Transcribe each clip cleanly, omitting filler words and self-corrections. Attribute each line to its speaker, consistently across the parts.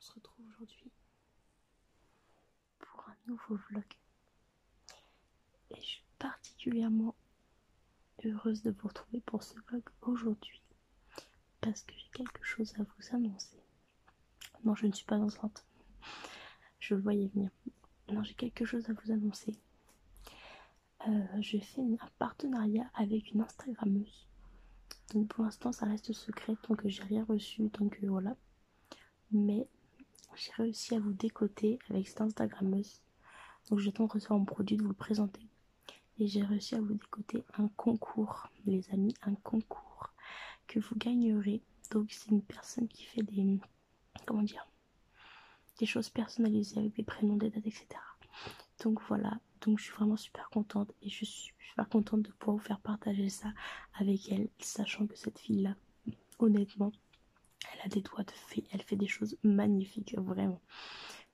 Speaker 1: se retrouve aujourd'hui pour un nouveau vlog. Et je suis particulièrement heureuse de vous retrouver pour ce vlog aujourd'hui parce que j'ai quelque chose à vous annoncer. Non, je ne suis pas enceinte. Je le voyais venir. Non, j'ai quelque chose à vous annoncer. Je fais un partenariat avec une Instagrammeuse. Donc pour l'instant, ça reste secret tant que j'ai rien reçu. Donc voilà. Mais j'ai réussi à vous décoter avec cette Instagrammeuse. Donc j'attends de recevoir mon produit, de vous le présenter. Et j'ai réussi à vous décoter un concours, les amis, un concours que vous gagnerez. Donc c'est une personne qui fait des, comment dire, des choses personnalisées avec des prénoms, des dates, etc. Donc voilà, donc je suis vraiment super contente et je suis super contente de pouvoir vous faire partager ça avec elle, sachant que cette fille-là, honnêtement, elle a des doigts de fée, elle fait des choses magnifiques, vraiment.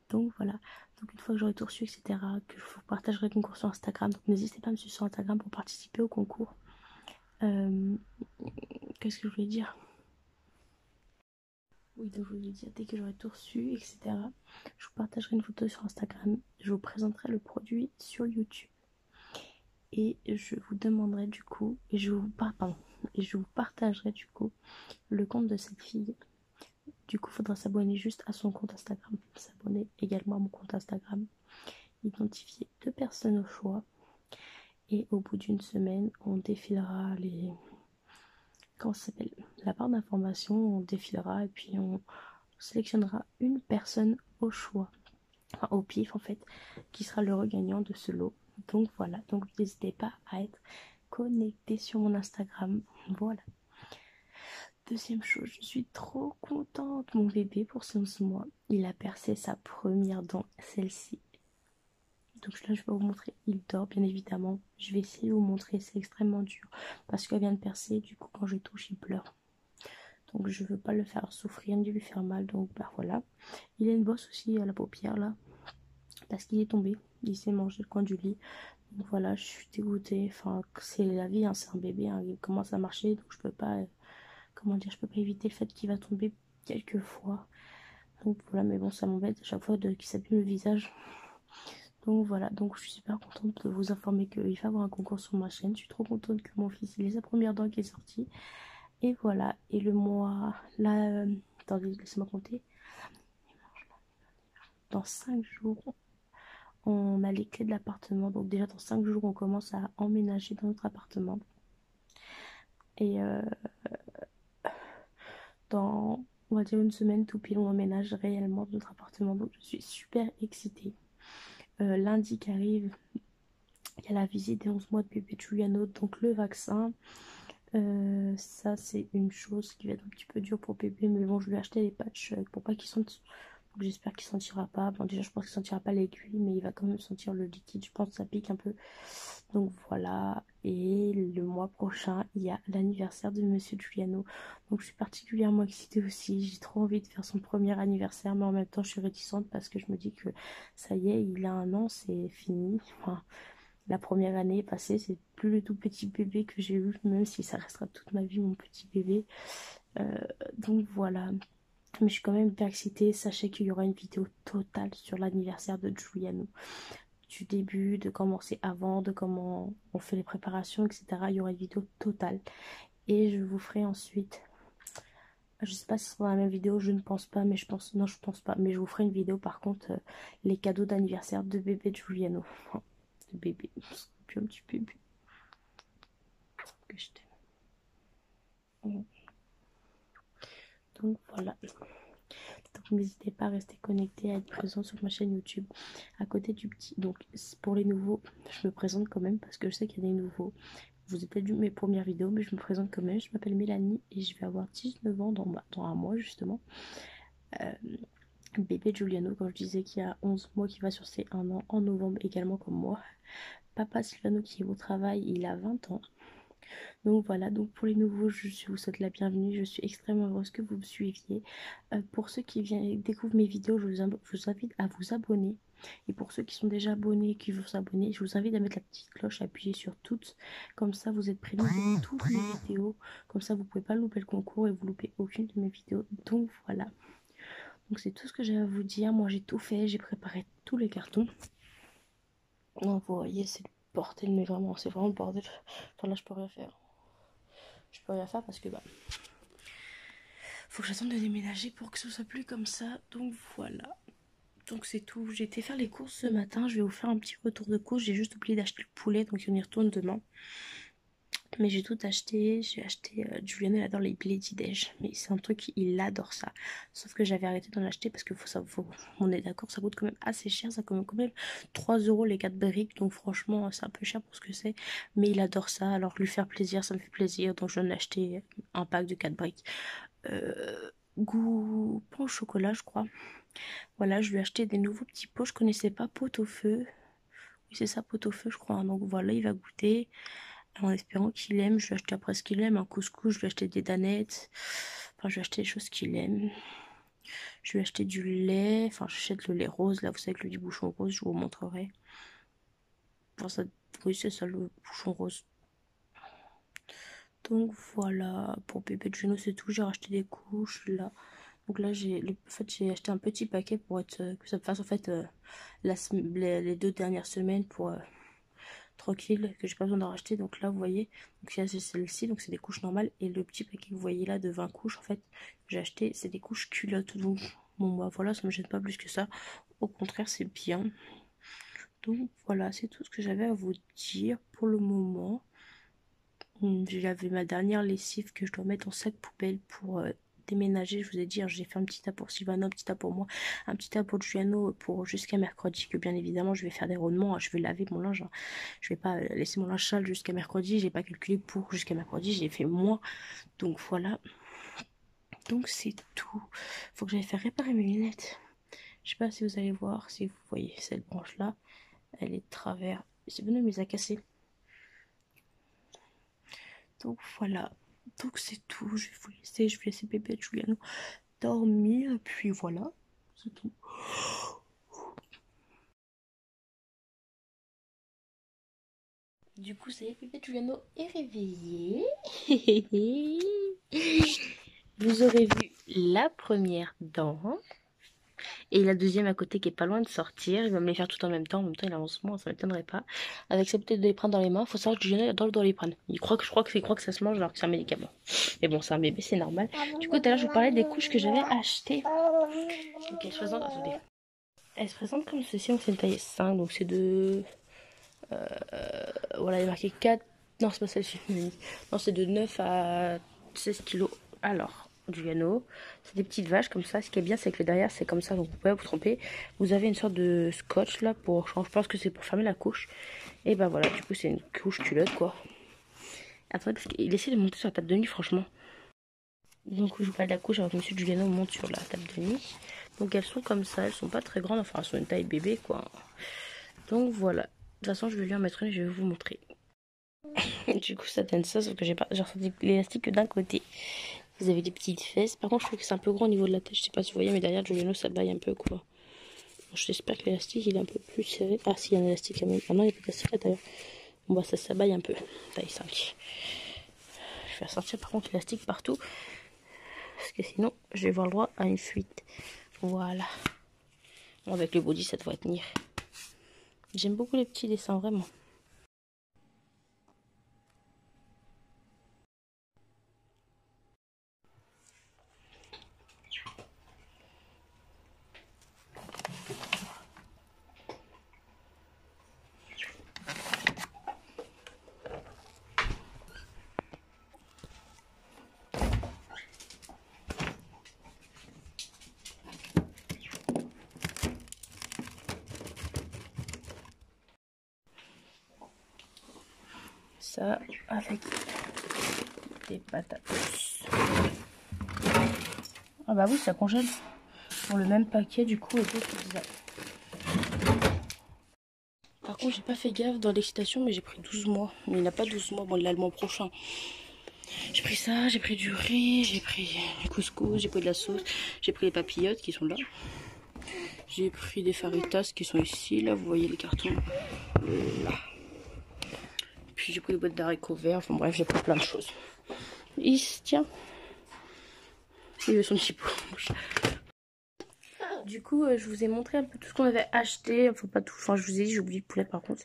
Speaker 1: Donc voilà, donc une fois que j'aurai tout reçu, etc., que je vous partagerai le concours sur Instagram, donc n'hésitez pas à me suivre sur Instagram pour participer au concours. Qu'est-ce que je voulais dire? Oui, donc je voulais dire, dès que j'aurai tout reçu, etc., je vous partagerai une photo sur Instagram, je vous présenterai le produit sur YouTube. Et je vous demanderai du coup, et je vous partagerai du coup le compte de cette fille. Du coup, il faudra s'abonner juste à son compte Instagram, s'abonner également à mon compte Instagram, identifier 2 personnes au choix. Et au bout d'une semaine, on défilera les... Comment ça s'appelle? La barre d'information, on défilera et puis on sélectionnera une personne au choix, enfin au pif en fait, qui sera le gagnant de ce lot. Donc voilà, donc n'hésitez pas à être connecté sur mon Instagram. Voilà. Deuxième chose, je suis trop contente. Mon bébé pour ses 11 mois, il a percé sa première dent, celle-ci. Donc là, je vais vous montrer. Il dort, bien évidemment. Je vais essayer de vous montrer. C'est extrêmement dur parce qu'elle vient de percer. Du coup, quand je touche, il pleure. Donc, je veux pas le faire souffrir ni lui faire mal. Donc, bah voilà. Il a une bosse aussi à la paupière là parce qu'il est tombé. Il s'est mangé le coin du lit. Donc voilà, je suis dégoûtée. Enfin, c'est la vie, hein, c'est un bébé. Hein, il commence à marcher. Donc, je peux pas, comment dire, je peux pas éviter le fait qu'il va tomber quelques fois. Donc voilà, mais bon, ça m'embête à chaque fois qu'il s'abîme le visage. Donc voilà, donc je suis super contente de vous informer qu'il va y avoir un concours sur ma chaîne. Je suis trop contente que mon fils il ait sa première dent qui est sortie. Et voilà, et le mois là, attendez, laissez-moi compter. Dans 5 jours, on a les clés de l'appartement. Donc déjà dans 5 jours, on commence à emménager dans notre appartement. Et dans, on va dire une semaine tout pile, on emménage réellement dans notre appartement. Donc je suis super excitée. Lundi qui arrive, il y a la visite des 11 mois de bébé Giuliano, donc le vaccin. Ça c'est une chose qui va être un petit peu dure pour bébé, mais bon, je lui ai acheté les patchs pour pas qu'il sente. Donc j'espère qu'il sentira pas. Bon, déjà je pense qu'il sentira pas l'aiguille, mais il va quand même sentir le liquide. Je pense que ça pique un peu. Donc voilà. Et le mois prochain, il y a l'anniversaire de Monsieur Giuliano. Donc je suis particulièrement excitée aussi. J'ai trop envie de faire son premier anniversaire, mais en même temps je suis réticente parce que je me dis que ça y est, il a 1 an, c'est fini. Enfin, la première année passée, c'est plus le tout petit bébé que j'ai eu, même si ça restera toute ma vie mon petit bébé. Donc voilà. Mais je suis quand même hyper excitée. Sachez qu'il y aura une vidéo totale sur l'anniversaire de Giuliano. Du début, de comment c'est avant, de comment on fait les préparations, etc. Il y aura une vidéo totale. Et je vous ferai ensuite... Je sais pas si c'est dans la même vidéo, je ne pense pas, mais je pense... Non, je pense pas. Mais je vous ferai une vidéo par contre, les cadeaux d'anniversaire de bébé Giuliano. Enfin, de bébé. Puis un petit bébé. Que je t'aime. Donc voilà. Donc n'hésitez pas à rester connecté, à être présent sur ma chaîne YouTube. À côté du petit. Donc pour les nouveaux, je me présente quand même parce que je sais qu'il y a des nouveaux. Vous avez peut-être vu mes premières vidéos, mais je me présente quand même. Je m'appelle Mélanie et je vais avoir 19 ans dans un mois justement. Bébé Giuliano, quand je disais qu'il y a 11 mois qui va sur ses 1 an en novembre également comme moi. Papa Silvano qui est au travail, il a 20 ans. Donc voilà, donc pour les nouveaux, je vous souhaite la bienvenue. Je suis extrêmement heureuse que vous me suiviez. Pour ceux qui viennent découvrent mes vidéos, je vous invite à vous abonner. Et pour ceux qui sont déjà abonnés et qui veulent s'abonner, je vous invite à mettre la petite cloche, appuyée sur toutes. Comme ça, vous êtes prévenus de toutes mes vidéos. Comme ça, vous ne pouvez pas louper le concours et vous loupez aucune de mes vidéos. Donc voilà. Donc c'est tout ce que j'ai à vous dire. Moi j'ai tout fait, j'ai préparé tous les cartons. Donc vous voyez, c'est le bordel, mais vraiment, c'est vraiment le bordel. Enfin là je peux rien faire. Je peux rien faire parce que faut que j'attende de déménager pour que ce soit plus comme ça. Donc voilà. Donc c'est tout. J'ai été faire les courses ce matin. Je vais vous faire un petit retour de courses. J'ai juste oublié d'acheter le poulet, donc on y retourne demain. Mais j'ai tout acheté. J'ai acheté Juliano, il adore les Lady Dej. Mais c'est un truc, il adore ça. Sauf que j'avais arrêté d'en acheter parce que on est d'accord, ça coûte quand même assez cher. Ça coûte quand même 3 € les 4 briques. Donc franchement, c'est un peu cher pour ce que c'est. Mais il adore ça. Alors lui faire plaisir, ça me fait plaisir. Donc je viens d'acheter un pack de 4 briques. Goût pain au chocolat, je crois. Voilà, je lui ai acheté des nouveaux petits pots. Je connaissais pas, pot au feu. Oui, c'est ça, pot au feu, je crois. Donc voilà, il va goûter. En espérant qu'il aime. Je lui ai acheté après ce qu'il aime. Un couscous, je lui ai acheté des danettes. Enfin, je lui ai acheté des choses qu'il aime. Je lui ai acheté du lait. Enfin, j'achète le lait rose. Là, vous savez que le dit bouchon rose, je vous montrerai. Enfin, ça, oui, c'est ça, le bouchon rose. Donc voilà, pour bébé de Juno, c'est tout. J'ai racheté des couches là. Donc là, j'ai acheté un petit paquet pour être que ça me fasse en fait les 2 dernières semaines pour tranquille, que j'ai pas besoin d'en racheter. Donc là, vous voyez, donc c'est celle-ci, donc c'est des couches normales. Et le petit paquet que vous voyez là de 20 couches, en fait, j'ai acheté, c'est des couches culottes. Donc bon, bah voilà, ça me gêne pas plus que ça. Au contraire, c'est bien. Donc voilà, c'est tout ce que j'avais à vous dire pour le moment. J'avais ma dernière lessive que je dois mettre en sac poubelle pour déménager. Je vous ai dit, hein, j'ai fait un petit tas pour Sylvana, un petit tas pour moi, un petit tas pour Giuliano pour jusqu'à mercredi, que bien évidemment je vais faire des rondements, hein. Je vais laver mon linge, hein. Je vais pas laisser mon linge sale jusqu'à mercredi. J'ai pas calculé pour jusqu'à mercredi, j'ai fait moins. Donc voilà. Donc c'est tout. Faut que j'aille faire réparer mes lunettes. Je sais pas si vous allez voir, si vous voyez cette branche là, elle est de travers. C'est venu mais a cassé. Donc voilà. Donc c'est tout. Je vais vous laisser. Je vais laisser bébé Giuliano dormir. Et puis voilà. C'est tout. Du coup, ça y est, bébé Giuliano est réveillé. Vous aurez vu la première dent. Et la deuxième à côté qui est pas loin de sortir. Il va me les faire tout en même temps. En même temps, il a 11 mois, ça m'étonnerait pas. Avec sa bouteille de Doliprane dans les mains. Faut savoir que Giuliano adore le Doliprane. Je crois que ça se mange alors que c'est un médicament. Mais bon, c'est un bébé, c'est normal. Du coup, tout à l'heure, je vous parlais des couches que j'avais achetées. Donc, elles se présentent, attendez. Elles se présentent comme ceci. Donc, c'est une taille 5. Donc, c'est de. Voilà, il est marqué 4. Non, c'est pas celle-ci. Non, c'est de 9 à 16 kilos. Alors, Giuliano, c'est des petites vaches comme ça. Ce qui est bien, c'est que le derrière, c'est comme ça. Donc, vous pouvez vous tromper. Vous avez une sorte de scotch là pour. Je pense que c'est pour fermer la couche. Et ben voilà, du coup, c'est une couche culotte quoi. Attendez, parce qu'il essaie de monter sur la table de nuit, franchement. Donc, je vous parle de la couche avant que monsieur Giuliano monte sur la table de nuit. Donc, elles sont comme ça. Elles sont pas très grandes. Enfin, elles sont une taille bébé quoi. Donc, voilà. De toute façon, je vais lui en mettre une et je vais vous montrer. Du coup, ça donne ça, sauf que j'ai ressorti l'élastique que d'un côté. Vous avez des petites fesses. Par contre, je trouve que c'est un peu grand au niveau de la tête. Je sais pas si vous voyez, mais derrière, Giuliano, ça baille un peu, quoi. J'espère que l'élastique, il est un peu plus serré. Ah, si, il y a un élastique quand même. Ah non, il n'y a pas d'élastique à l'intérieur. Bon, bah, ça s'abaille un peu. Taille 5. Je vais ressortir, par contre, l'élastique partout. Parce que sinon, je vais avoir le droit à une fuite. Voilà. Bon, avec le body, ça devrait tenir. J'aime beaucoup les petits dessins, vraiment. Ça avec des patates. Ah bah oui, ça congèle. Pour le même paquet du coup et tout. Par contre, j'ai pas fait gaffe dans l'excitation, mais j'ai pris 12 mois. Mais il n'a pas 12 mois, bon, il a le mois prochain. J'ai pris ça, j'ai pris du riz, j'ai pris du couscous, j'ai pris de la sauce, j'ai pris les papillotes qui sont là. J'ai pris des faritas qui sont ici, là, vous voyez les cartons. Là. Puis j'ai pris des boîtes d'haricots verts, enfin bref, j'ai pris plein de choses. Il se tient. Il veut son petit pot. Du coup, je vous ai montré un peu tout ce qu'on avait acheté. Enfin, pas tout. Enfin, je vous ai dit, j'ai oublié le poulet par contre.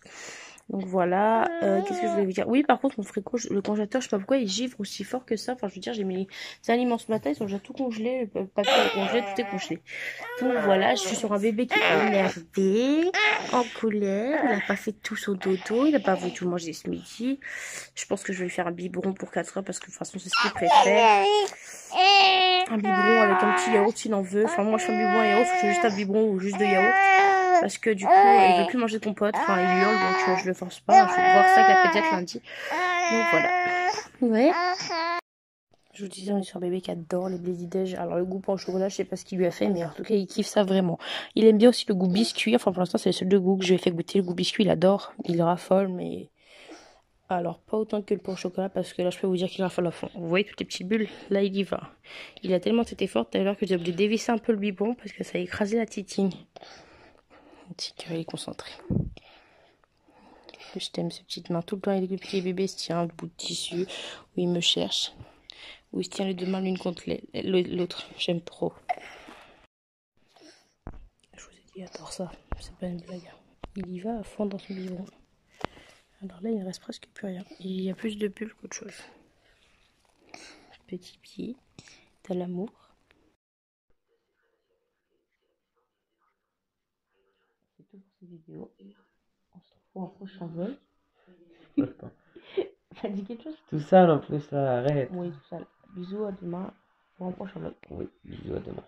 Speaker 1: Donc voilà. Qu'est-ce que je voulais vous dire? Oui, par contre, mon frigo, le congélateur, je sais pas pourquoi il givre aussi fort que ça. Enfin, je veux dire, j'ai mis les aliments ce matin, ils sont déjà tout congelés. Le papier est congelé, tout est congelé. Donc voilà, je suis sur un bébé qui est énervé, en colère. Il a pas fait tout son dodo. Il a pas voulu tout manger ce midi. Je pense que je vais lui faire un biberon pour 4 heures parce que de toute façon, c'est ce qu'il préfère. Un biberon avec un petit yaourt s'il en veut. Enfin, moi, je fais un biberon à yaourt, je fais juste un biberon ou juste de yaourt. Parce que du coup, il veut plus manger de compote. Enfin, il hurle, donc je le force pas. Je vais voir ça avec la pédiatre lundi. Donc voilà. Ouais. Je vous disais, on est sur un bébé qui adore les Bledy-Déj. Alors, le goût pain au chocolat, je sais pas ce qu'il lui a fait, mais en tout cas, il kiffe ça vraiment. Il aime bien aussi le goût biscuit. Enfin, pour l'instant, c'est le seul de goût que je lui ai fait goûter. Le goût biscuit, il adore. Il raffole, mais. Alors, pas autant que le pain au chocolat, parce que là, je peux vous dire qu'il raffole à fond. Vous voyez toutes les petites bulles? Là, il y va. Il a tellement été fort tout à l'heure que j'ai oublié de dévisser un peu le biberon parce que ça a écrasé la titine. Petit cœur, il est concentré. Je t'aime, ces petites mains. Tout le temps, il est le petit bébé se tient un bout de tissu, où il me cherche, où il se tient les deux mains l'une contre l'autre. J'aime trop. Je vous ai dit, il adore ça. C'est pas une blague. Il y va à fond dans son biberon. Alors là, il ne reste presque plus rien. Il y a plus de bulles qu'autre chose. Petit pied, t'as l'amour. C'est tout pour cette vidéo. On se retrouve pour un prochain vol. T'as dit quelque chose?
Speaker 2: Tout ça en plus là, arrête.
Speaker 1: Oui, tout ça. Bisous, à demain pour un prochain vlog.
Speaker 2: Oui, bisous à demain.